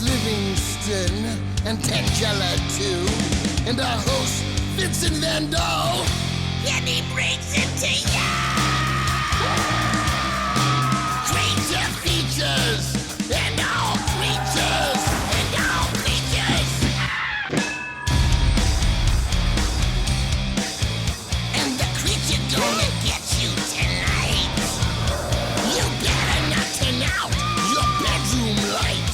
Livingston and Tangela too, and our host Vincent Van Dahl, and he brings it to ya! Creature features and all creatures and all creatures, and the creature gonna get you tonight. You better not turn out your bedroom light.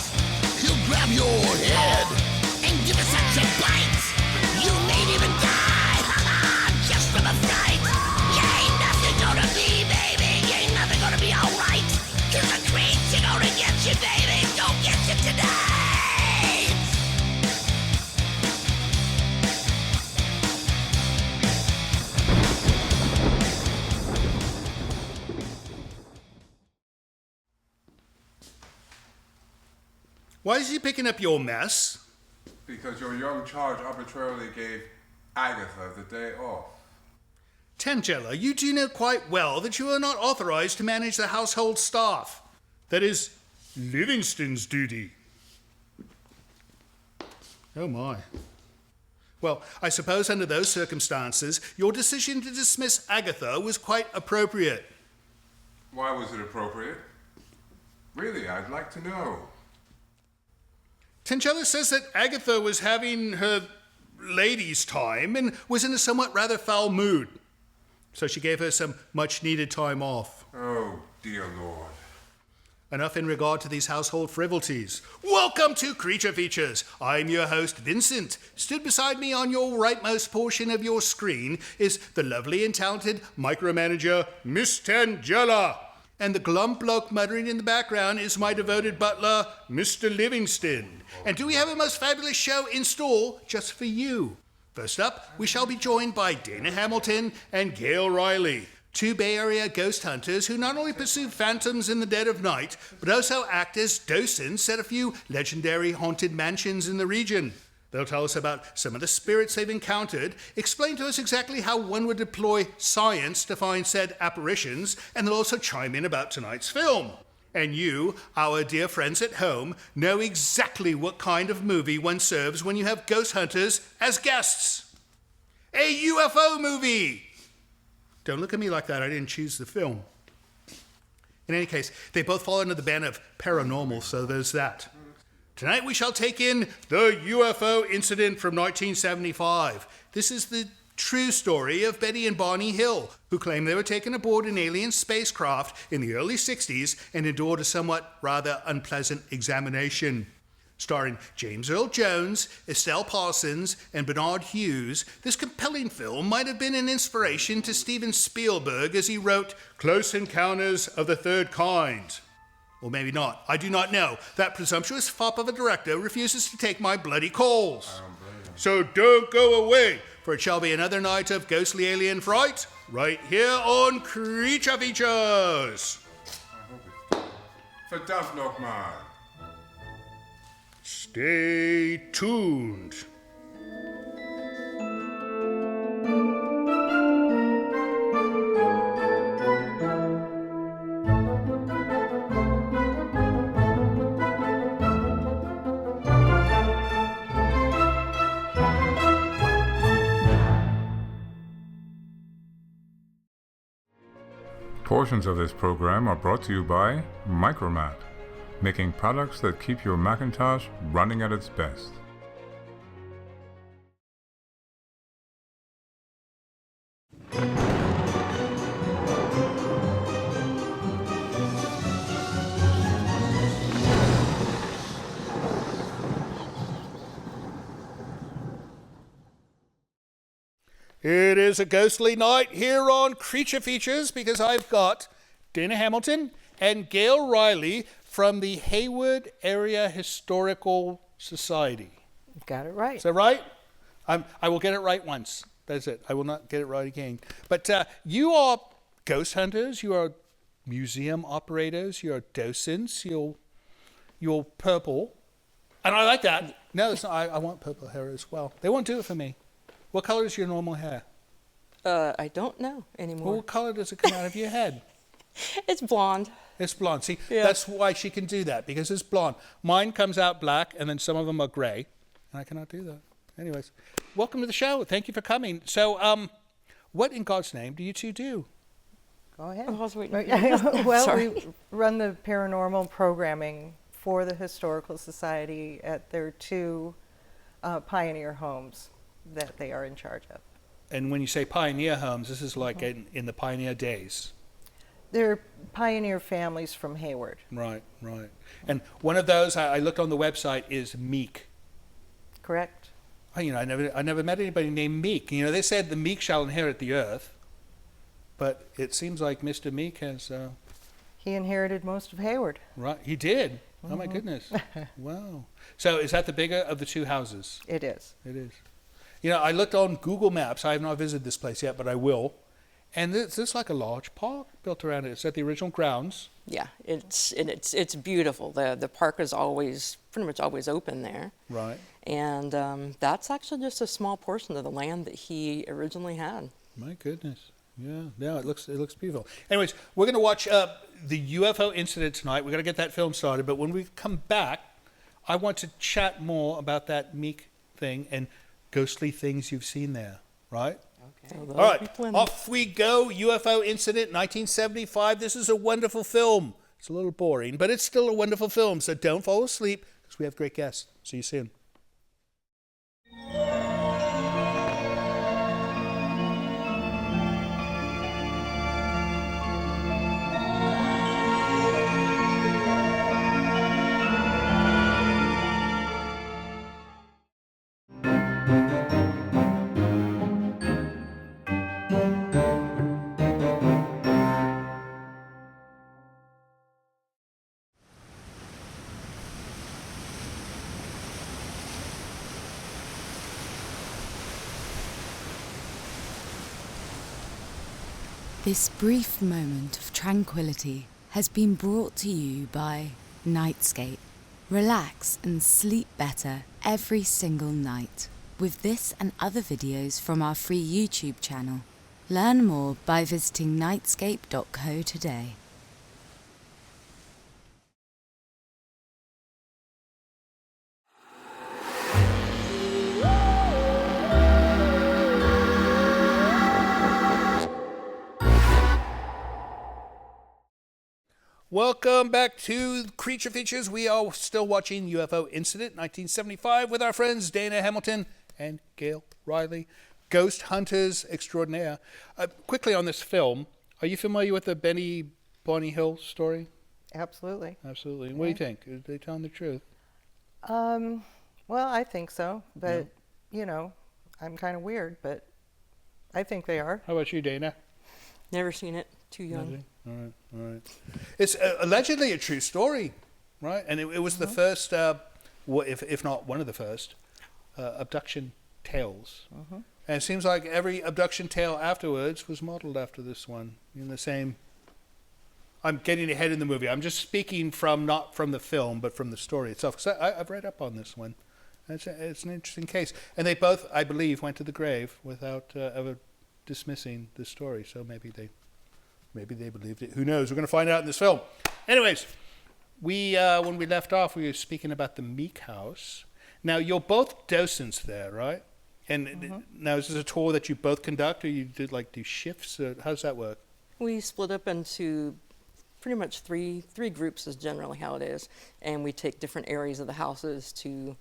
He'll grab your head and give it such a bite. You may even die, just from a fright. You ain't nothing gonna be, baby. You ain't nothing gonna be alright. 'Cause the creature gonna get you, baby. Gonna get you tonight. Why is he picking up your mess? Because your young charge arbitrarily gave Agatha the day off. Tangela, you do know quite well that you are not authorized to manage the household staff. That is Livingston's duty. Oh my. Well, I suppose under those circumstances, your decision to dismiss Agatha was quite appropriate. Why was it appropriate? Really, I'd like to know. Tangela says that Agatha was having her ladies' time and was in a somewhat rather foul mood. So she gave her some much-needed time off. Oh, dear Lord. Enough in regard to these household frivolities. Welcome to Creature Features. I'm your host, Vincent. Stood beside me on your rightmost portion of your screen is the lovely and talented micromanager, Miss Tangela. And the glum bloke muttering in the background is my devoted butler, Mr. Livingston. And do we have a most fabulous show in store just for you? First up, we shall be joined by Dana Hamilton and Gail Reilly, two Bay Area ghost hunters who not only pursue phantoms in the dead of night, but also act as docents at a few legendary haunted mansions in the region. They'll tell us about some of the spirits they've encountered, explain to us exactly how one would deploy science to find said apparitions, and they'll also chime in about tonight's film. And you, our dear friends at home, know exactly what kind of movie one serves when you have ghost hunters as guests. A UFO movie! Don't look at me like that, I didn't choose the film. In any case, they both fall under the ban of paranormal, so there's that. Tonight we shall take in the UFO Incident from 1975. This is the true story of Betty and Barney Hill, who claim they were taken aboard an alien spacecraft in the early 60s and endured a somewhat rather unpleasant examination. Starring James Earl Jones, Estelle Parsons, and Bernard Hughes, this compelling film might have been an inspiration to Steven Spielberg as he wrote Close Encounters of the Third Kind. Or maybe not. I do not know. That presumptuous fop of a director refuses to take my bloody calls. So don't go away, for it shall be another night of ghostly alien fright, right here on Creature Features. For Duff Knockman. Stay tuned. Portions of this program are brought to you by Micromat, making products that keep your Macintosh running at its best. It is a ghostly night here on Creature Features because I've got Dana Hamilton and Gail Reilly from the Hayward Area Historical Society. You've got it right. Is that right? I will get it right once. That's it. I will not get it right again. But you are ghost hunters. You are museum operators. You are docents. You're purple. And I like that. No, it's not. I want purple hair as well. They won't do it for me. What color is your normal hair? I don't know anymore. Well, what color does it come out of your head? It's blonde. It's blonde. See, Yeah. that's why she can do that, because it's blonde. Mine comes out black, and then some of them are gray, and I cannot do that. Anyways, welcome to the show. Thank you for coming. So, what in God's name do you two do? Go ahead. I was waiting. Well, Sorry. we run the paranormal programming for the Historical Society at their 2 pioneer homes that they are in charge of. And when you say pioneer homes, this is like in the pioneer days. They're pioneer families from Hayward. Right, right. And one of those I looked on the website is Meek. Correct? I never met anybody named Meek. They said the meek shall inherit the earth, but it seems like Mr. Meek has. He inherited most of Hayward. Right, he did. Oh my goodness! Wow. So is that the bigger of the 2 houses? It is. It is. I looked on Google Maps. I have not visited this place yet, but I will. And there's like a large park built around it. It's at the original grounds. Yeah, it's beautiful. The park is pretty much always open there. Right. And that's actually just a small portion of the land that he originally had. My goodness. Yeah, it looks beautiful. Anyways, we're going to watch the UFO Incident tonight. We're going to get that film started. But when we come back, I want to chat more about that Meek thing and ghostly things you've seen there, right? Okay. All right, off we go. UFO Incident, 1975. This is a wonderful film. It's a little boring, but it's still a wonderful film. So don't fall asleep, because we have great guests. See you soon. This brief moment of tranquility has been brought to you by Nightscape. Relax and sleep better every single night with this and other videos from our free YouTube channel. Learn more by visiting nightscape.co today. Welcome back to Creature Features. We are still watching UFO Incident 1975 with our friends Dana Hamilton and Gail Reilly, ghost hunters extraordinaire. Quickly on this film, are you familiar with the Bonnie Hill story? Absolutely. Absolutely. And what do you think? Are they telling the truth? Well, I think so, but, I'm kind of weird, but I think they are. How about you, Dana? Never seen it. Too young. Nothing? All right. It's allegedly a true story, right? And it was the first, if not one of the first, abduction tales. And it seems like every abduction tale afterwards was modeled after this one in the same. I'm getting ahead in the movie. I'm just speaking not from the film, but from the story itself. Because I've read up on this one. It's an interesting case. And they both, I believe, went to the grave without ever dismissing the story. So maybe they believed it. Who knows? We're going to find out in this film. Anyways, when we left off, we were speaking about the Meek House. Now, you're both docents there, right? And now, is this a tour that you both conduct, or you do shifts? Or how does that work? We split up into pretty much three groups is generally how it is. And we take different areas of the houses to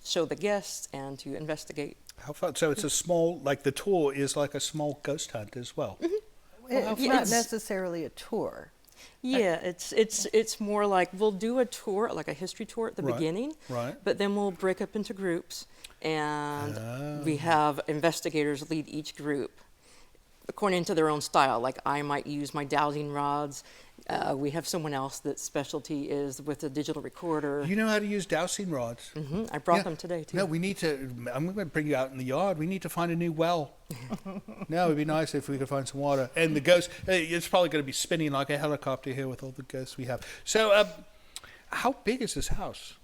show the guests and to investigate. How fun. So it's a small, the tour is like a small ghost hunt as well. It's not necessarily a tour. Yeah, it's more like we'll do a tour, like a history tour at the beginning, right. But then we'll break up into groups, and we have investigators lead each group according to their own style. Like I might use my dowsing rods. We have someone else that specialty is with a digital recorder. You know how to use dowsing rods? I brought them today, too. No, we need to, I'm going to bring you out in the yard. We need to find a new well. No, it would be nice if we could find some water. And the ghost, it's probably going to be spinning like a helicopter here with all the ghosts we have. So, how big is this house?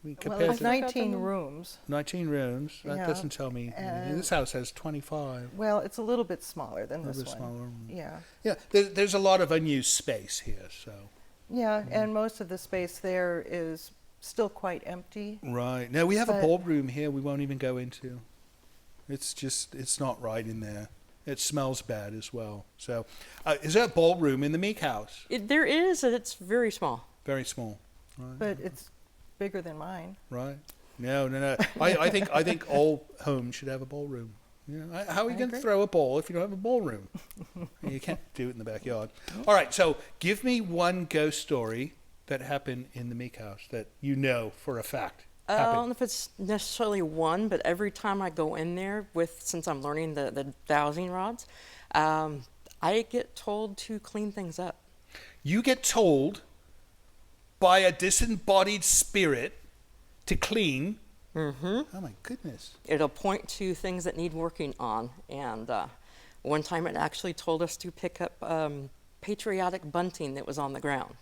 We Well, compared it's to 19 rooms. 19 rooms. That Yeah, doesn't tell me. and- This house has 25. Well, it's a little bit smaller than A this little bit one. smaller. Yeah. Yeah, there's a lot of unused space here, so. Yeah, and most of the space there is still quite empty. Right. Now, we have a But- ballroom here we won't even go into. It's not right in there. It smells bad as well. So, is there a ballroom in the Meek house? There is, and it's very small. Very small. Right. But it's bigger than mine. Right. No. I think all homes should have a ballroom. How are you going to agree. throw a ball if you don't have a ballroom? You can't do it in the backyard. All right. So give me one ghost story that happened in the Meek house that you know for a fact I don't happened. know if it's necessarily one, but every time I go in there since I'm learning the dowsing rods, I get told to clean things up. You get told by a disembodied spirit to clean. Mm-hmm. Oh my goodness. It'll point to things that need working on. And one time it actually told us to pick up patriotic bunting that was on the ground.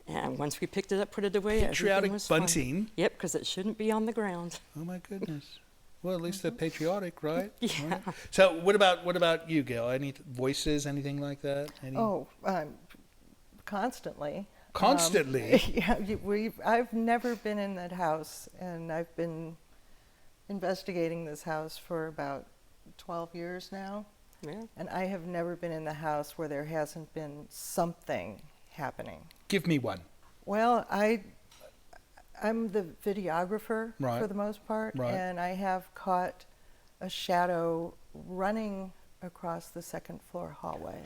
And once we picked it up, put it away, Patriotic everything was fine. bunting? Yep, because it shouldn't be on the ground. Oh my goodness. Well, at least they're patriotic, right? Yeah. Right. So what about you, Gail? Any voices, anything like that? Any? Oh, constantly. Constantly? Yeah, I've never been in that house, and I've been investigating this house for about 12 years now. Yeah. And I have never been in the house where there hasn't been something happening. Give me one. Well, I'm the videographer Right. for the most part, Right. and I have caught a shadow running across the second floor hallway.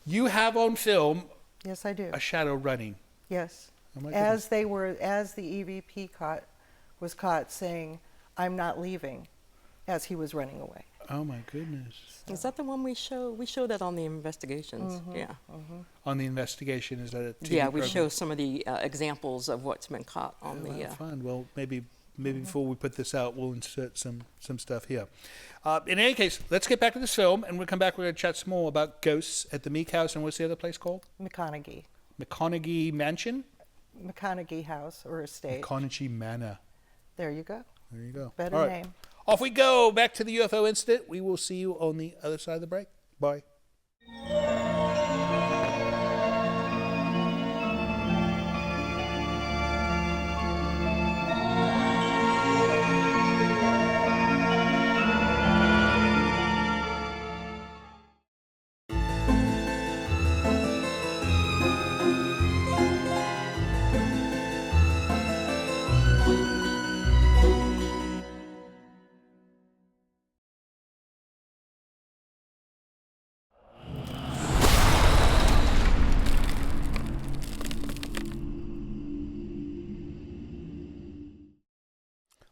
You have on film Yes, I do. a shadow running. Yes. Oh my As the EVP was caught saying, "I'm not leaving," as he was running away. Oh my goodness. Is that the one we show? We show that on the investigations. Yeah. On the investigation, is that a TV Yeah, we program? show some of the examples of what's been caught on Oh, the. fun. Well, maybe before we put this out, we'll insert some stuff here. In any case, let's get back to this film, and we'll come back. We're going to chat some more about ghosts at the Meek House, and what's the other place called? McConaughey. McConaughey Mansion? McConaughey House or Estate. McConaughey Manor. There you go. There you go. Better All right. name. Off we go. Back to the UFO incident. We will see you on the other side of the break. Bye.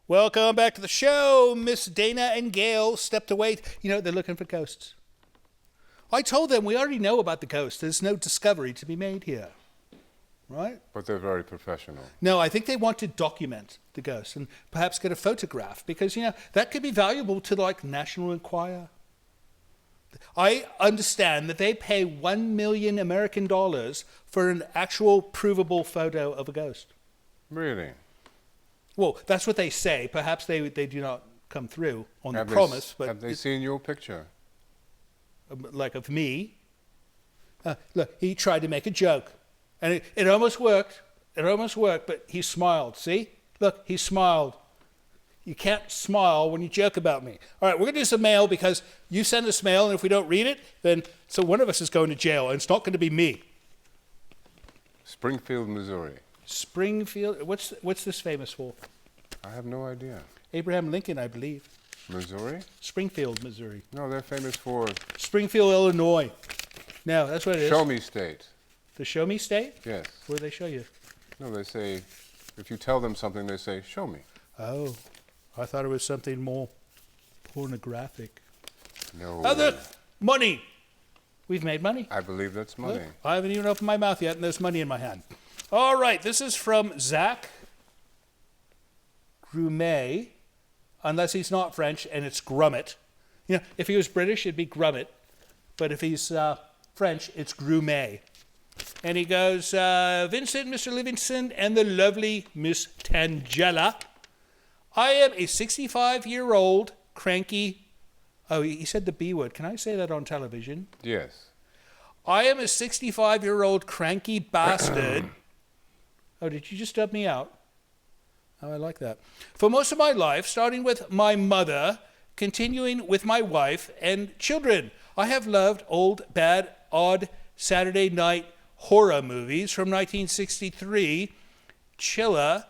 Welcome back to the show. Miss Dana and Gail stepped away. They're looking for ghosts. I told them we already know about the ghosts. There's no discovery to be made here. Right? But they're very professional. No, I think they want to document the ghosts and perhaps get a photograph because, that could be valuable to, National Enquirer. I understand that they pay $1 million American for an actual provable photo of a ghost. Really? Well, that's what they say. Perhaps they do not come through on the Have they promise, but have they seen your picture? like of me. Look, he tried to make a joke, and it almost worked. It almost worked, but he smiled. See? Look, he smiled. You can't smile when you joke about me. All right, we're going to do some mail because you send us mail, and if we don't read it, then so one of us is going to jail, and it's not going to be me. Springfield, Missouri. Springfield. What's this famous for? I have no idea. Abraham Lincoln, I believe. Missouri? Springfield, Missouri. No, they're famous for Springfield, Illinois. No, that's what it is. Show Me State. The Show Me State? Yes. Where do they show you? No, they say, if you tell them something, they say, show me. Oh, I thought it was something more pornographic. No. Oh, look, money. We've made money. I believe that's money. Look, I haven't even opened my mouth yet, and there's money in my hand. All right, this is from Zach Grumet, unless he's not French, and it's Grummet. If he was British, it'd be Grummet, but if he's French, it's Grumet. And he goes, Vincent, Mr. Livingston, and the lovely Miss Tangela. I am a 65-year-old cranky... Oh, he said the B word. Can I say that on television? Yes. I am a 65-year-old cranky bastard. Oh, did you just dub me out? Oh, I like that. For most of my life, starting with my mother, continuing with my wife and children, I have loved old, bad, odd Saturday night horror movies from 1963, Chiller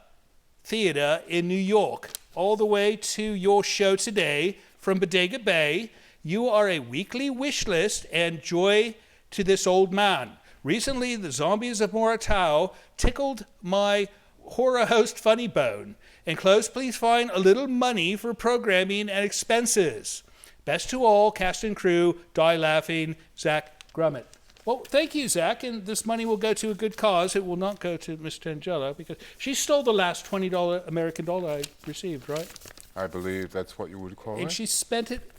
Theater in New York, all the way to your show today from Bodega Bay. You are a weekly wish list and joy to this old man. Recently, the zombies of Moratau tickled my horror host funny bone. Enclosed, please find a little money for programming and expenses. Best to all, cast and crew, die laughing, Zach Grummett. Well, thank you, Zach, and this money will go to a good cause. It will not go to Miss Tangela, because she stole the last $20 American dollar I received, right? I believe that's what you would call And it. she spent it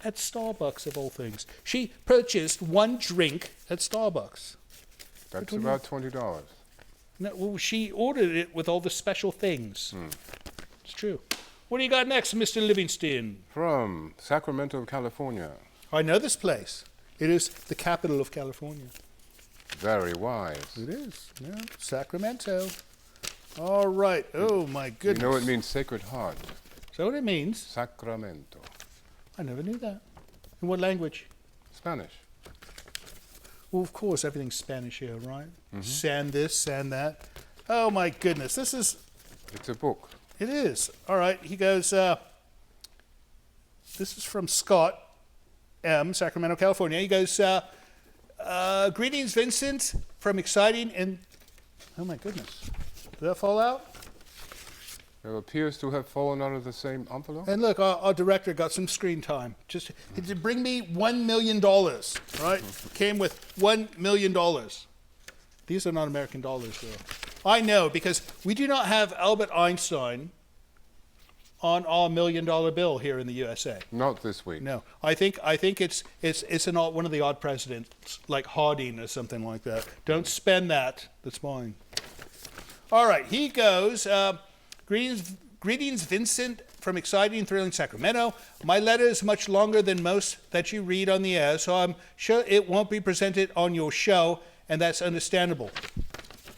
at Starbucks, of all things. She purchased one drink at Starbucks. That's about $20. No, well, she ordered it with all the special things. It's true. What do you got next, Mr. Livingston? From Sacramento, California. I know this place. It is the capital of California. Very wise. It is, yeah. Sacramento. All right. Oh, my goodness. You know it means Sacred Heart. Is that what it means? Sacramento. I never knew that. In what language? Spanish. Well, of course, everything's Spanish here, right? San this, san that. Oh, my goodness. This is... It's a book. It is. All right. He goes, this is from Scott M., Sacramento, California. He goes, greetings, Vincent, from exciting and... Oh, my goodness. Did that fall out? It appears to have fallen out of the same envelope. And look, our director got some screen time. Just to bring me $1 million, right? Came with $1 million. These are not American dollars, though. I know, because we do not have Albert Einstein on our $1 million bill here in the USA. Not this week. No, I think it's one of the odd presidents, like Harding or something like that. Don't spend that. That's mine. All right, he goes. Greetings, Vincent, from exciting, thrilling Sacramento. My letter is much longer than most that you read on the air, so I'm sure it won't be presented on your show, and that's understandable.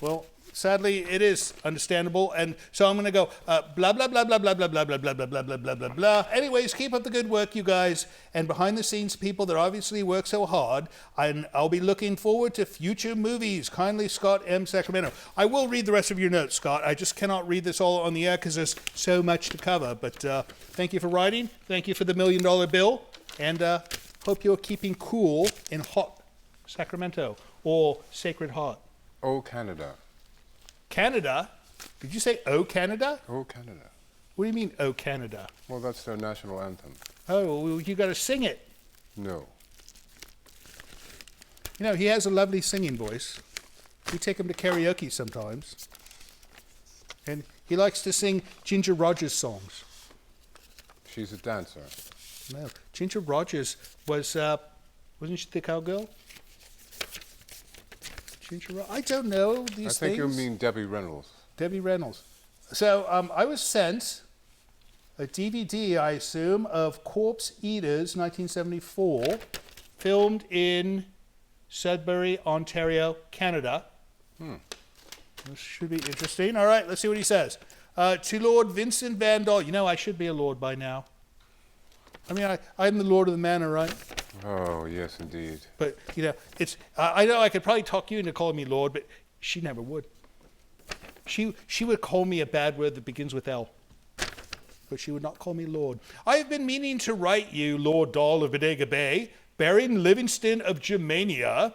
Well, sadly, it is understandable, and so I'm going to go blah, blah, blah, blah, blah, blah, blah, blah, blah, blah, blah, blah, blah, blah, blah. Anyways, keep up the good work, you guys, and behind-the-scenes people that obviously work so hard, and I'll be looking forward to future movies. Kindly, Scott M. Sacramento. I will read the rest of your notes, Scott. I just cannot read this all on the air because there's so much to cover, but thank you for writing. Thank you for the $1 million bill, and hope you're keeping cool in hot Sacramento, or Sacred Heart. Oh, Canada. Canada? Did you say "Oh Canada"? Oh, Canada. What do you mean "Oh Canada"? Well, that's their national anthem. Oh, well, you got to sing it. No. You know, he has a lovely singing voice. We take him to karaoke sometimes. And he likes to sing Ginger Rogers songs. She's a dancer. No, Ginger Rogers was, wasn't she the cowgirl? I don't know these things. I think you mean Debbie Reynolds. Debbie Reynolds. So I was sent a DVD, I assume, of Corpse Eaters, 1974, filmed in Sudbury, Ontario, Canada. This should be interesting. All right, let's see what he says. To Lord Vincent Van Dal. You know, I should be a lord by now. I mean, I'm the lord of the manor, right? Oh, yes, indeed. But, you know, I know I could probably talk you into calling me Lord, but she never would. She would call me a bad word that begins with L. But she would not call me Lord. I have been meaning to write you, Lord Dahl of Bodega Bay, Baron Livingston of Germania,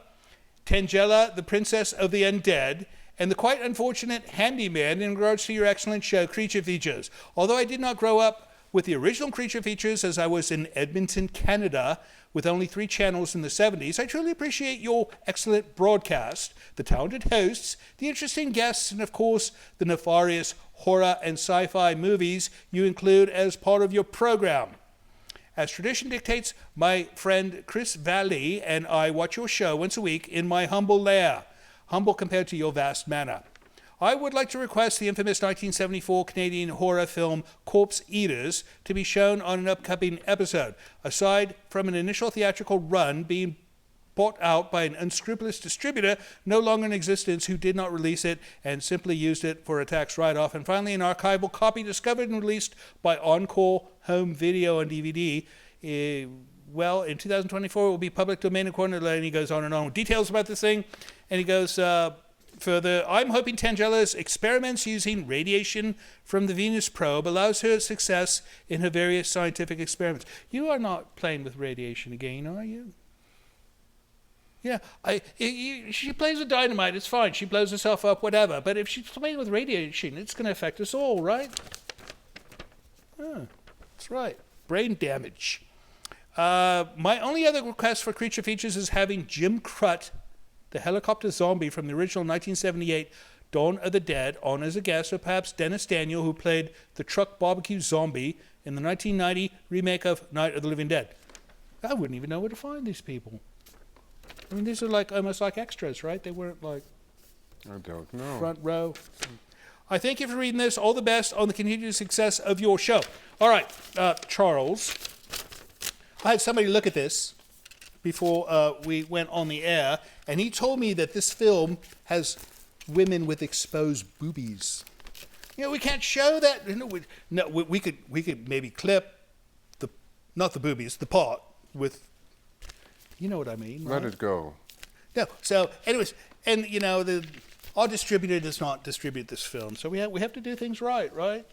Tangela, the Princess of the Undead, and the quite unfortunate handyman in regards to your excellent show, Creature Features. Although I did not grow up with the original Creature Features as I was in Edmonton, Canada, with only 3 channels in the 70s, I truly appreciate your excellent broadcast, the talented hosts, the interesting guests, and of course, the nefarious horror and sci-fi movies you include as part of your program. As tradition dictates, my friend Chris Valley and I watch your show once a week in my humble lair. humble compared to your vast manor. I would like to request the infamous 1974 Canadian horror film Corpse Eaters to be shown on an upcoming episode. Aside from an initial theatrical run being bought out by an unscrupulous distributor no longer in existence who did not release it and simply used it for a tax write-off, and finally an archival copy discovered and released by Encore Home Video on DVD. Well, in 2024 it will be public domain according to LITE, and he goes on and on with details about this thing, and he goes further, I'm hoping Tangela's experiments using radiation from the Venus probe allows her success in her various scientific experiments. You are not playing with radiation again, are you? Yeah, she plays with dynamite, it's fine. She blows herself up, whatever. But if she's playing with radiation, it's going to affect us all, right? That's right. Brain damage. My only other request for creature features is having Jim Crut, the helicopter zombie from the original 1978 Dawn of the Dead, on as a guest, or perhaps Dennis Daniel, who played the truck barbecue zombie in the 1990 remake of Night of the Living Dead. I wouldn't even know where to find these people. I mean, these are like almost like extras, right? They weren't like I don't know. front row. I thank you for reading this. All the best on the continued success of your show. All right, Charles. I had somebody look at this before we went on the air, and he told me that this film has women with exposed boobies. You know, we can't show that. We could maybe clip not the boobies, the part with. You know what I mean, right? Let it go. No. So, anyways, and you know, our distributor does not distribute this film, so we have to do things right, right?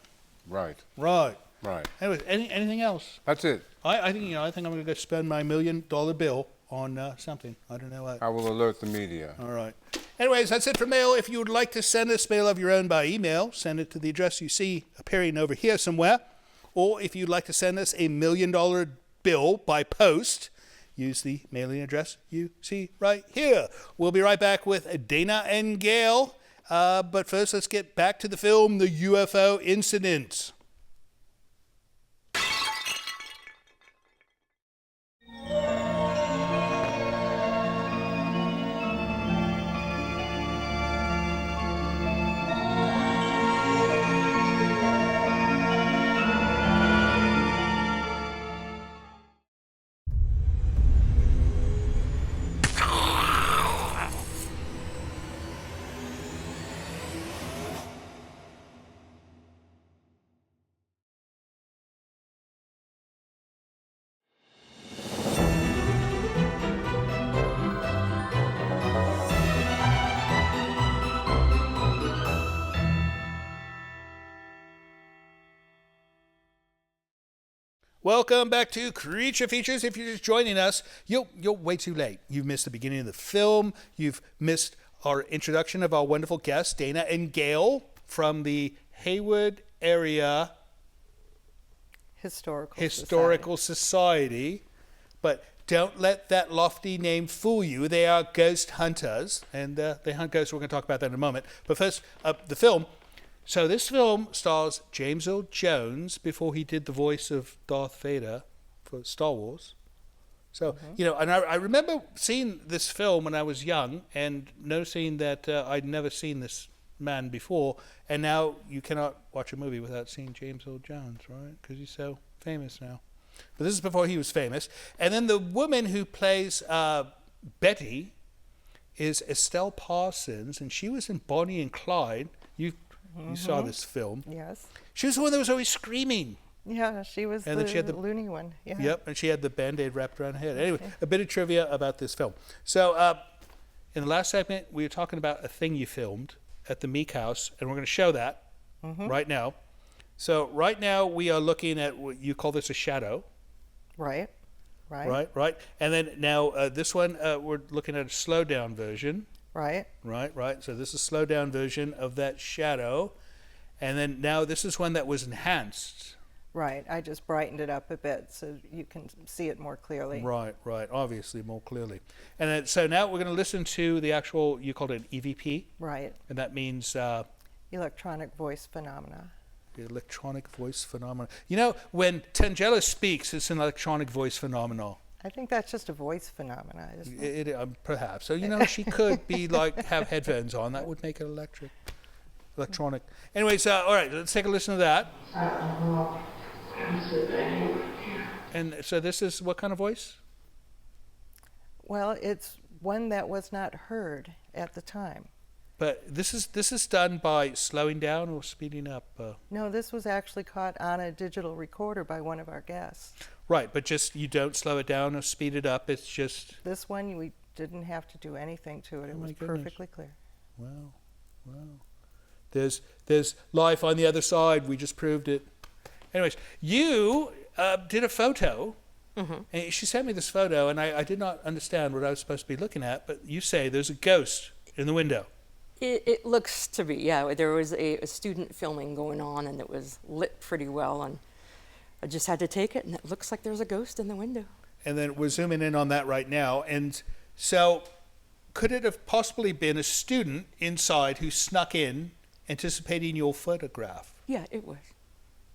Right. Right. Right. Anyways, anything else? That's it. I think I'm going to go spend my $1 million bill on something. I don't know what. I will alert the media. All right. Anyways, that's it for mail. If you would like to send us mail of your own by email, send it to the address you see appearing over here somewhere. Or if you'd like to send us a $1 million bill by post, use the mailing address you see right here. We'll be right back with Dana and Gail. But first, let's get back to the film, The UFO Incident. Welcome back to Creature Features. If you're just joining us, you're way too late. You've missed the beginning of the film. You've missed our introduction of our wonderful guests, Dana and Gail, from the Hayward Area Historical Society. But don't let that lofty name fool you. They are ghost hunters, and they hunt ghosts. We're going to talk about that in a moment. But first, the film. So this film stars James Earl Jones before he did the voice of Darth Vader for Star Wars. So, you know, and I remember seeing this film when I was young and noticing that I'd never seen this man before. And now you cannot watch a movie without seeing James Earl Jones, right? Because he's so famous now. But this is before he was famous. And then the woman who plays Betty is Estelle Parsons, and she was in Bonnie and Clyde. You saw this film. Yes. She was the one that was always screaming. Yeah, she was And then she had the loony one. Yeah. Yep, and she had the Band-Aid wrapped around her head. Anyway, a bit of trivia about this film. So in the last segment, we were talking about a thing you filmed at the Meek House, and we're going to show that right now. So right now, we are looking at what you call this a shadow. Right. Right. And then now this one, we're looking at a slowed-down version. Right. So this is a slowed-down version of that shadow. And then now this is one that was enhanced. Right. I just brightened it up a bit so you can see it more clearly. Right. Obviously, more clearly. And then, so now we're going to listen to the actual, you called it an EVP. Right. And that means... electronic voice phenomena. The electronic voice phenomenon. You know, when Tangela speaks, it's an electronic voice phenomenon. I think that's just a voice phenomena, isn't it? Perhaps. So, she could be like, have headphones on. That would make it electronic. Anyways, all right, let's take a listen to that. And so this is what kind of voice? Well, it's one that was not heard at the time. But this is done by slowing down or speeding up? No, this was actually caught on a digital recorder by one of our guests. Right, but just you don't slow it down or speed it up. It's just... This one, we didn't have to do anything to it. It was perfectly clear. Wow. There's life on the other side. We just proved it. Anyways, you did a photo. Mm-hmm. And she sent me this photo, and I did not understand what I was supposed to be looking at, but you say there's a ghost in the window. It looks to be, yeah. There was a student filming going on, and it was lit pretty well, and I just had to take it, and it looks like there's a ghost in the window. And then we're zooming in on that right now. And so could it have possibly been a student inside who snuck in anticipating your photograph? Yeah, it was.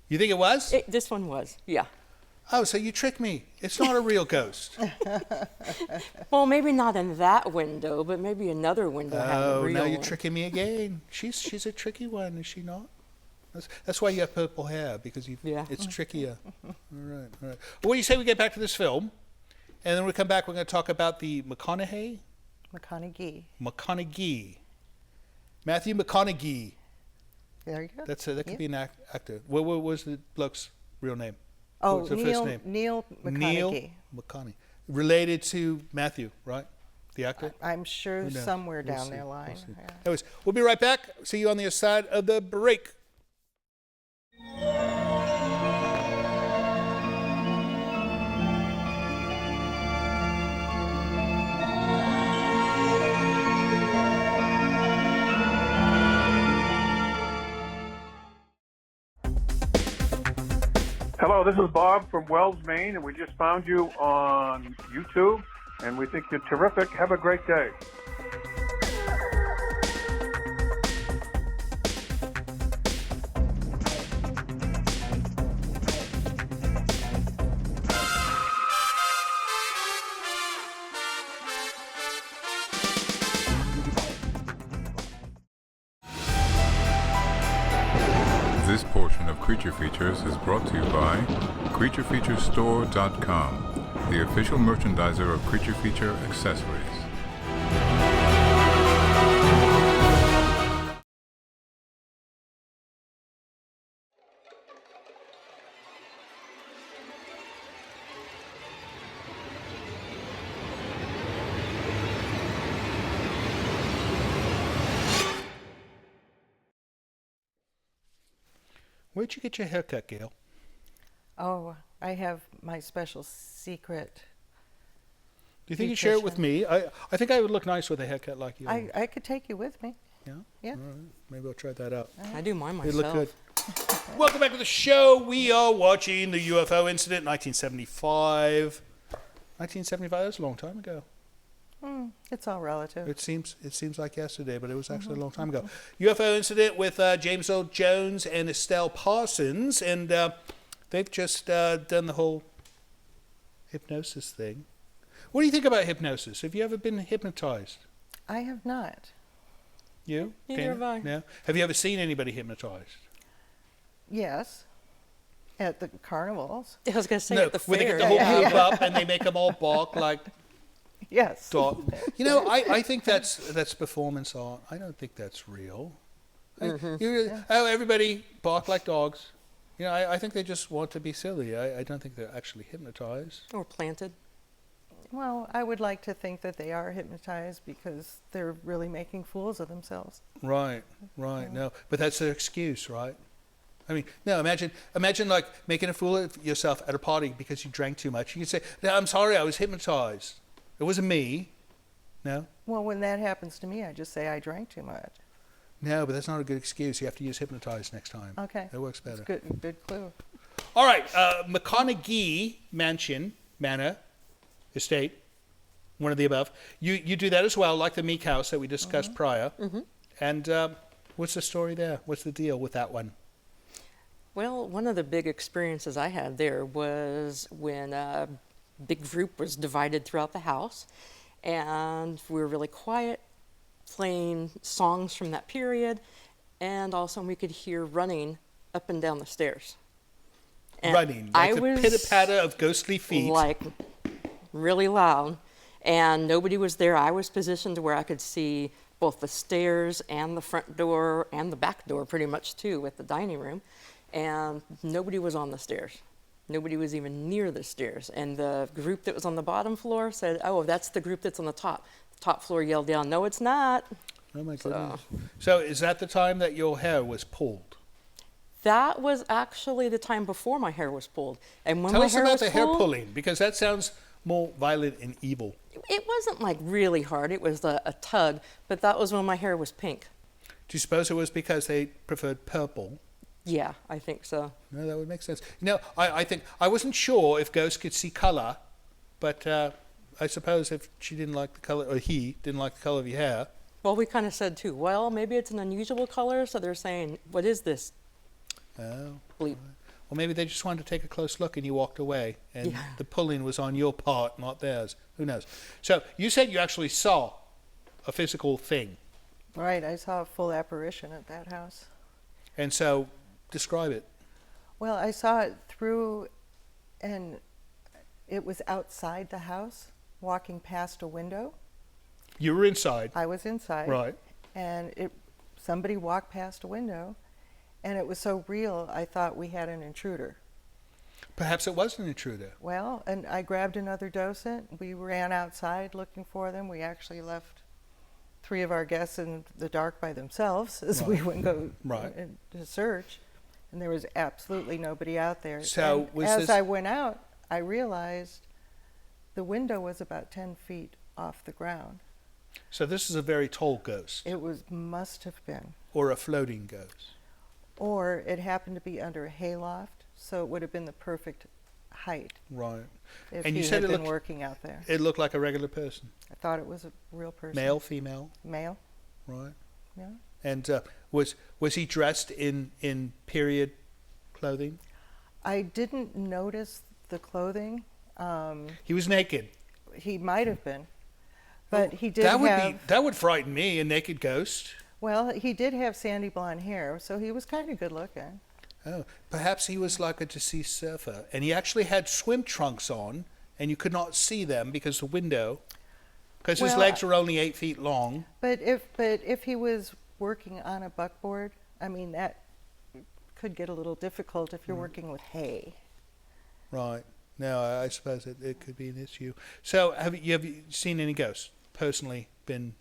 You think it was? This one was, yeah. Oh, so you tricked me. It's not a real ghost. Well, maybe not in that window, but maybe another window had a real now you're one. tricking me again. She's a tricky one, is she not? That's why you have purple hair, because it's trickier. All right. Well, what do you say we get back to this film, and then we come back, we're going to talk about the McConaughey? McConaughey. Matthew McConaughey. There you go. That could be an actor. What was the bloke's real name? Oh, What's the first name? Neil McConaughey. Neil McConaughey. Related to Matthew, right? The actor? I'm sure somewhere down see. their line. We'll Yeah. Anyways, we'll be right back. See you on the other side of the break. Hello, this is Bob from Wells, Maine, and we just found you on YouTube, and we think you're terrific. Have a great day. This portion of Creature Features is brought to you by CreatureFeatureStore.com, the official merchandiser of Creature Feature accessories. Where'd you get your haircut, Gail? Oh, I have my special secret. Do you think you'd share it with me? I think I would look nice with a haircut like you. I could take you with me. Yeah? Yeah. All right. Maybe I'll try that out. I do mine They myself. look good. Welcome back to the show. We are watching the UFO Incident, 1975. 1975, that's a long time ago. It's all relative. It seems like yesterday, but it was actually a long time ago. UFO Incident with James Earl Jones and Estelle Parsons, and they've just done the whole hypnosis thing. What do you think about hypnosis? Have you ever been hypnotized? I have not. You? Neither Dana? have I. No? Have you ever seen anybody hypnotized? Yes. At the carnivals. I was going to say No, at the where they fair. get the whole group up and they make them all bark like Yes. dog. You know, I think that's performance art. I don't think that's real. Everybody bark like dogs. You know, I think they just want to be silly. I don't think they're actually hypnotized. Or planted. Well, I would like to think that they are hypnotized because they're really making fools of themselves. Right. No, but that's their excuse, right? I mean, no. Imagine like making a fool of yourself at a party because you drank too much. You can say, "No, I'm sorry, I was hypnotized. It wasn't me." No. Well, when that happens to me, I just say I drank too much. No, but that's not a good excuse. You have to use hypnotized next time. Okay. That works better. It's good clue. All right, McConaughey Manor Estate, one of the above. You do that as well, like the Meek House that we discussed prior. Mm-hmm. And what's the story there? What's the deal with that one? Well, one of the big experiences I had there was when big group was divided throughout the house, and we were really quiet, playing songs from that period, and all of a sudden we could hear running up and down the stairs. And Running, like I the was pitter-patter of ghostly feet. like really loud, and nobody was there. I was positioned to where I could see both the stairs and the front door and the back door pretty much too with the dining room, and nobody was on the stairs. Nobody was even near the stairs, and the group that was on the bottom floor said, "Oh, that's the group that's on the top." The top floor yelled down, "No, it's not." Oh my goodness. So is that the time that your hair was pulled? That was actually the time before my hair was pulled. And when Tell my us hair about was the hair pulled, pulling, because that sounds more violent and evil. it wasn't like really hard. It was a tug, but that was when my hair was pink. Do you suppose it was because they preferred purple? Yeah, I think so. No, that would make sense. You know, I think I wasn't sure if ghosts could see color, but I suppose if she didn't like the color, or he didn't like the color of your hair. Well, we kind of said too, well, maybe it's an unusual color, so they're saying, what is this? Oh. Bleep. Or maybe they just wanted to take a close look and you walked away, and Yeah. the pulling was on your part, not theirs. Who knows? So you said you actually saw a physical thing, Right, I saw a full apparition at that house. and so describe it. Well, I saw it through, and it was outside the house, walking past a window. You were inside, I was inside. right? And somebody walked past a window, and it was so real, I thought we had an intruder. Perhaps it was an intruder. Well, and I grabbed another docent. We ran outside looking for them. We actually left 3 of our guests in the dark by themselves as we went go Right. to search, and there was absolutely nobody out there. So And was as this- I went out, I realized the window was about 10 feet off the ground. So this is a very tall ghost, It must have been. or a floating ghost. Or it happened to be under a hayloft, so it would have been the perfect height Right. if And he you said had it been looked, working out there. it looked like a regular person. I thought it was a real person. Male, female, Male, right? yeah. And was he dressed in period clothing? I didn't notice the clothing. He was naked. He might have been, but he did That would frighten me, a naked ghost. Well, he did have sandy blonde hair, so he was kind of good looking. Oh, perhaps he was like a deceased surfer, and he actually had swim trunks on, and you could not see them because his Well, legs were only 8 feet long. But if he was working on a buckboard, I mean that could get a little difficult if you're working with hay. Right. No, I suppose it could be an issue. So have you seen any ghosts personally? Been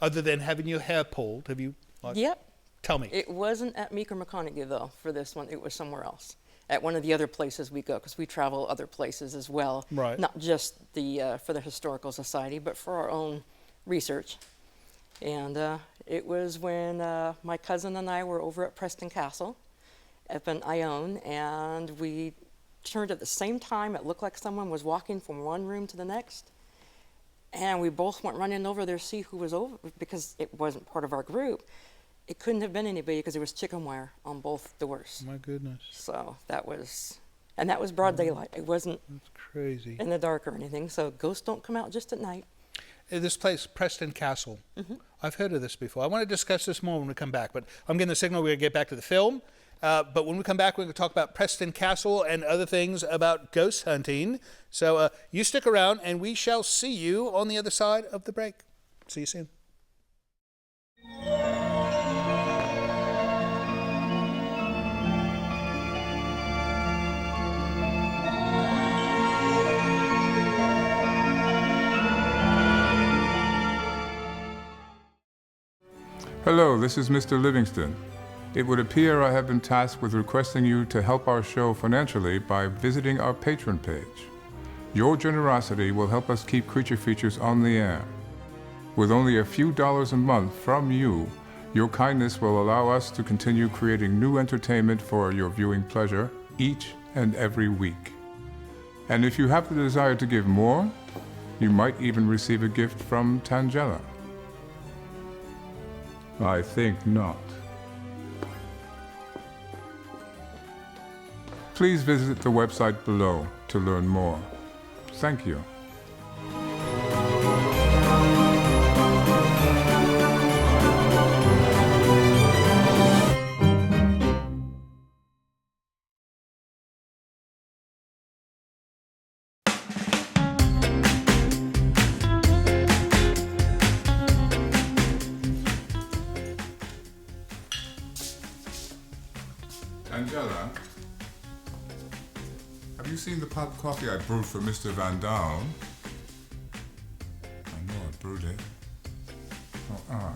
other than having your hair pulled? Have you? Yep. Tell me. It wasn't at Meeker McConaughey, though, for this one. It was somewhere else, at one of the other places we go, because we travel other places as well. Right. Not just for the Historical Society, but for our own research. And it was when my cousin and I were over at Preston Castle up in Ione, and we turned at the same time. It looked like someone was walking from one room to the next. And we both went running over there to see who was over, because it wasn't part of our group. It couldn't have been anybody because there was chicken wire on both doors. My goodness, So that was broad daylight. It wasn't that's crazy. in the dark or anything. So ghosts don't come out just at night. This place, Preston Castle. I've heard of this before. I want to discuss this more when we come back, but I'm getting the signal we're going to get back to the film. But when we come back, we're going to talk about Preston Castle and other things about ghost hunting. So you stick around, and we shall see you on the other side of the break. See you soon. Hello, this is Mr. Livingston. It would appear I have been tasked with requesting you to help our show financially by visiting our Patreon page. Your generosity will help us keep Creature Features on the air. With only a few dollars a month from you, your kindness will allow us to continue creating new entertainment for your viewing pleasure each and every week. And if you have the desire to give more, you might even receive a gift from Tangela. I think not. Please visit the website below to learn more. Thank you. Angela, have you seen the pot of coffee I brewed for Mr. Van Down? I know I brewed it. Oh,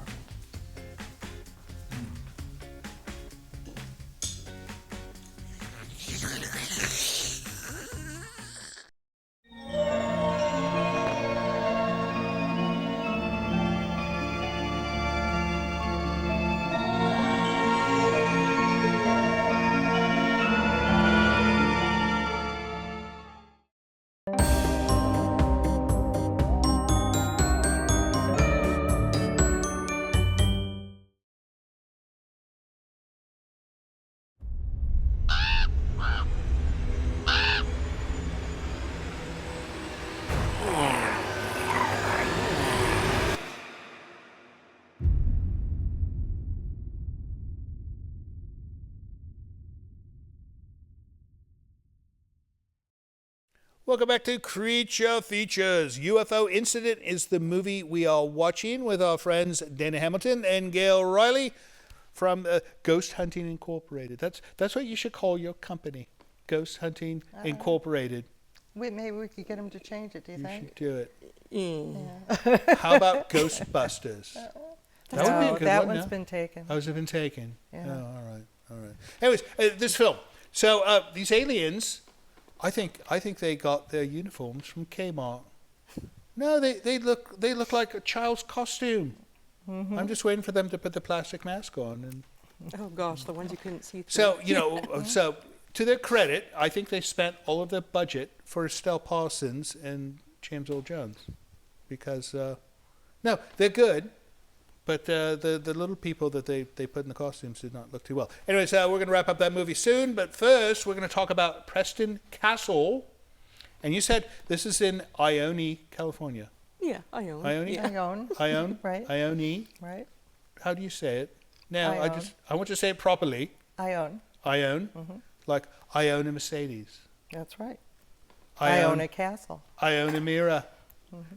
Welcome back to Creature Features. UFO Incident is the movie we are watching with our friends Dana Hamilton and Gail Reilly from Ghost Hunting Incorporated. That's what you should call your company, Ghost Hunting Incorporated. Maybe we could get them to change it, do you You think? should do it. Yeah. How about Ghostbusters? That would be a good that one, one's no? been taken. Oh, has it been taken? Yeah. Oh, all right. Anyways, this film. So these aliens, I think they got their uniforms from Kmart. No, they look like a child's costume. Mm-hmm. I'm just waiting for them to put the plastic mask on. And Oh gosh, the ones you couldn't see through. so so to their credit, I think they spent all of their budget for Estelle Parsons and James Earl Jones, because no, they're good. But the little people that they put in the costumes did not look too well. Anyways, we're going to wrap up that movie soon. But first, we're going to talk about Preston Castle. And you said this is in Ione, California. Yeah, I own. Ione? Yeah. Ione? Right. Ione? Right. How do you say it? Now, Ione. I want you to say it properly. Ione. Ione? Like I own a Mercedes. That's right. I own a castle. I own a mirror.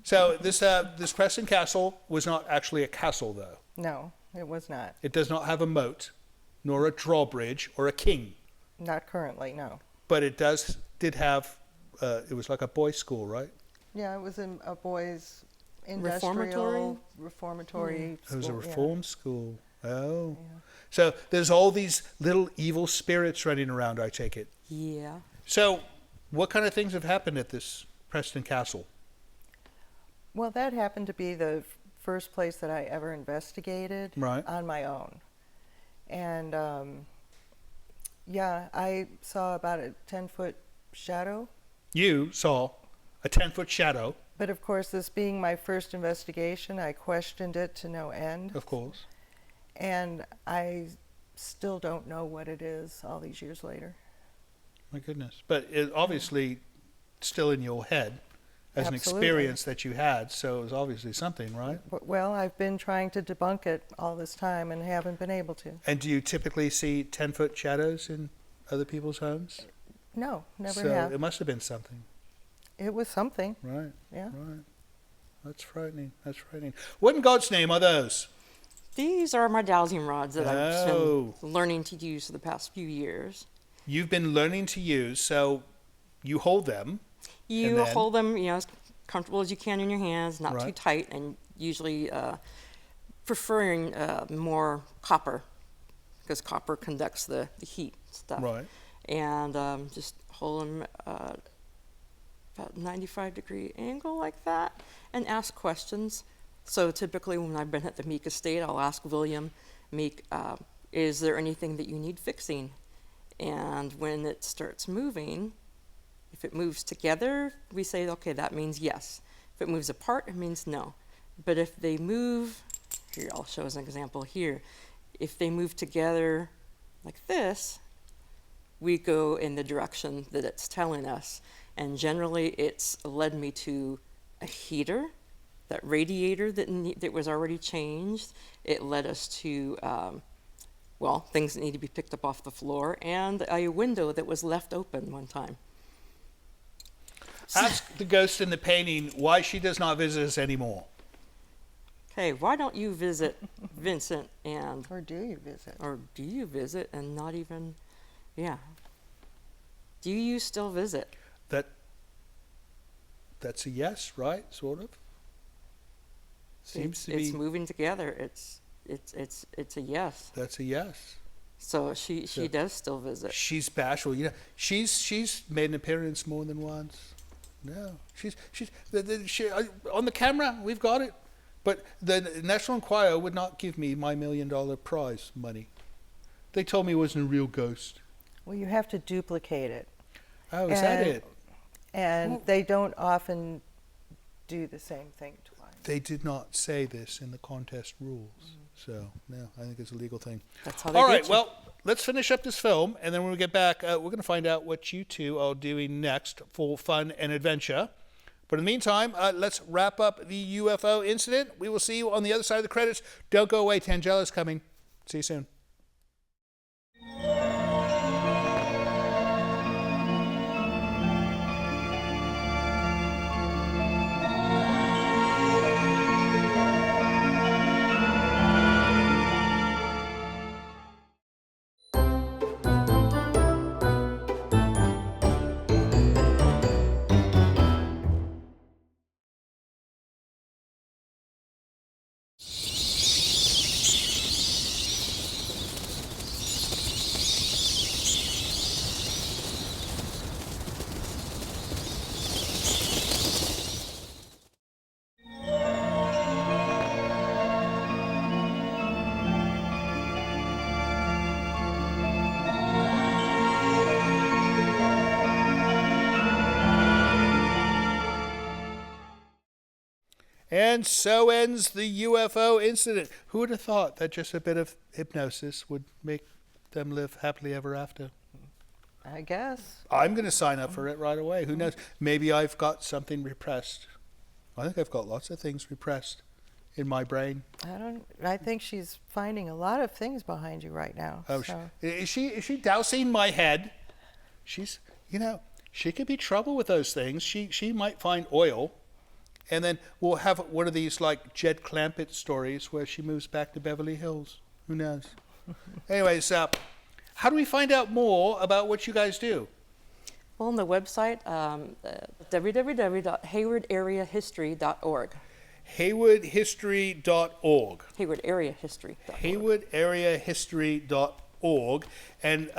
So this Preston Castle was not actually a castle, though. No, it was not. It does not have a moat, nor a drawbridge, or a king. Not currently, no. But it did have, it was like a boys' school, right? Yeah, it was in a boys' industrial reformatory It was a school, reform school. Oh. Yeah. So there's all these little evil spirits running around, I take it. Yeah. So what kind of things have happened at this Preston Castle? Well, that happened to be the first place that I ever investigated on my own. And yeah, I saw about a 10-foot shadow. You saw a 10-foot shadow. But of course, this being my first investigation, I questioned it to no end. Of course. And I still don't know what it is all these years later. My goodness. But it obviously still in your head as an Absolutely. experience that you had, so it was obviously something, right? Well, I've been trying to debunk it all this time and haven't been able to. And do you typically see 10-foot shadows in other people's homes? No, never So have. it must have been something. It was something. Right. Yeah. Right. That's frightening. That's frightening. What in God's name are those? These are my dowsing rods that I've Oh. been learning to use for the past few years. You've been learning to use, so you hold them. You And then? hold them, as comfortable as you can in your hands, not too Right. tight, and usually preferring more copper, because copper conducts the heat stuff. Right. And just hold them about 95-degree angle like that, and ask questions. So typically when I've been at the Meek estate, I'll ask William, Meek, is there anything that you need fixing? And when it starts moving, if it moves together, we say, okay, that means yes. If it moves apart, it means no. But if they move, here, I'll show as an example here. If they move together like this, we go in the direction that it's telling us. And generally, it's led me to a heater, that radiator that was already changed. It led us to, things that need to be picked up off the floor, and a window that was left open one time. Ask the ghost in the painting why she does not visit us anymore. Okay, why don't you visit Vincent and... Or do you visit? Or do you visit and not even... Yeah. Do you still visit? That's a yes, right? Sort of. Seems to be. It's moving together. It's a yes. That's a yes. So she does still visit. She's bashful. You know, she's made an appearance more than once. No, she on the camera. We've got it. But the National Enquirer would not give me my $1 million prize money. They told me it wasn't a real ghost. Well, you have to duplicate it. Oh, is that it? And they don't often do the same thing twice. They did not say this in the contest rules. So, no, I think it's a legal thing. That's how they All get right, you. well, let's finish up this film, and then when we get back, we're going to find out what you two are doing next for fun and adventure. But in the meantime, let's wrap up the UFO incident. We will see you on the other side of the credits. Don't go away. Tangela's coming. See you soon. And so ends the UFO incident. Who would have thought that just a bit of hypnosis would make them live happily ever after? I guess. I'm going to sign up for it right away. Who knows? Maybe I've got something repressed. I think I've got lots of things repressed in my brain. I think she's finding a lot of things behind you right now. Oh, so. is she dousing my head? She's, she could be trouble with those things. She might find oil. And then we'll have one of these like Jed Clampett stories where she moves back to Beverly Hills. Who knows? Anyways, how do we find out more about what you guys do? Well, on the website, www.haywardareahistory.org. Haywardhistory.org. Haywardareahistory.org. Haywardareahistory.org. And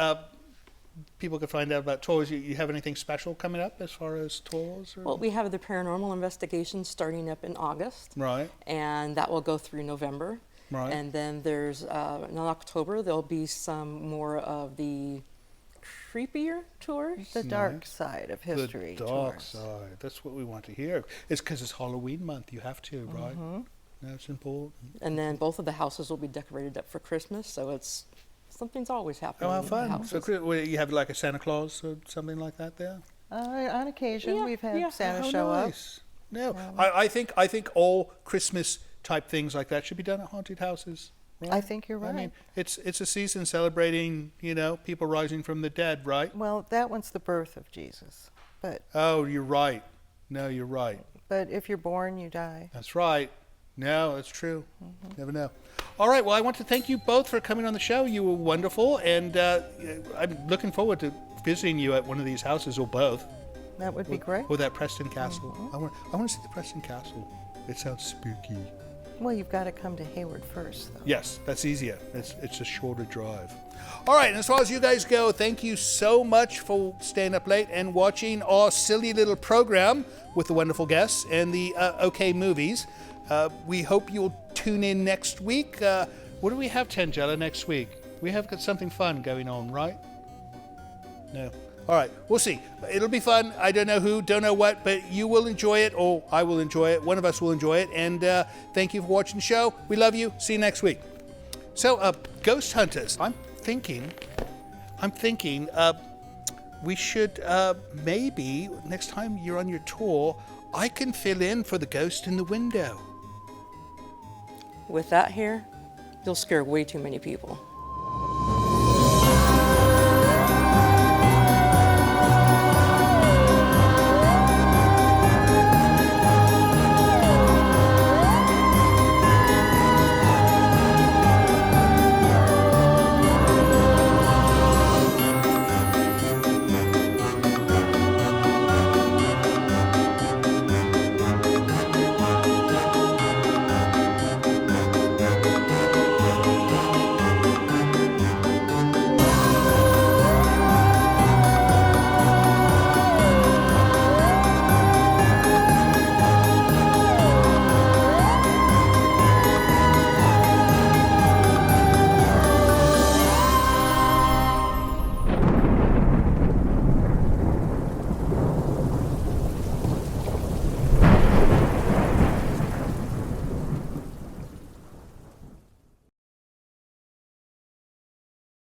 people can find out about tours. You have anything special coming up as far as tours? Or? Well, we have the paranormal investigation starting up in August. Right. And that will go through November. Right. And then there's, in October, there'll be some more of the creepier tours. The dark side of history. The dark side. That's what we want to hear. It's because it's Halloween month. You have to, right? That's important. And then both of the houses will be decorated up for Christmas, so something's always happening. Oh, how in the fun. houses. So you have like a Santa Claus or something like that there? On occasion, we've had Santa Oh, show nice. No, I think all Christmas type things like that should be done at haunted houses. Right? I think you're right. I mean, it's a season celebrating, people rising from the dead, right? Well, that one's the birth of Jesus. But Oh, you're right. No, you're right. But if you're born, you die. That's right. No, that's true. Never know. All right. Well, I want to thank you both for coming on the show. You were wonderful, and I'm looking forward to visiting you at one of these houses or both. That would be great. Or that Preston Castle. I want to see the Preston Castle. It sounds spooky. Well, you've got to come to Hayward first, though. Yes, that's easier. It's a shorter drive. All right, and as far as you guys go, thank you so much for staying up late and watching our silly little program with the wonderful guests and the OK movies. We hope you'll tune in next week. What do we have, Tangela, next week? We have got something fun going on, right? No. All right, we'll see. It'll be fun. I don't know who, don't know what, but you will enjoy it, or I will enjoy it. One of us will enjoy it. And thank you for watching the show. We love you. See you next week. So, Ghost Hunters, I'm thinking, we should maybe next time you're on your tour, I can fill in for the ghost in the window. With that hair, you'll scare way too many people.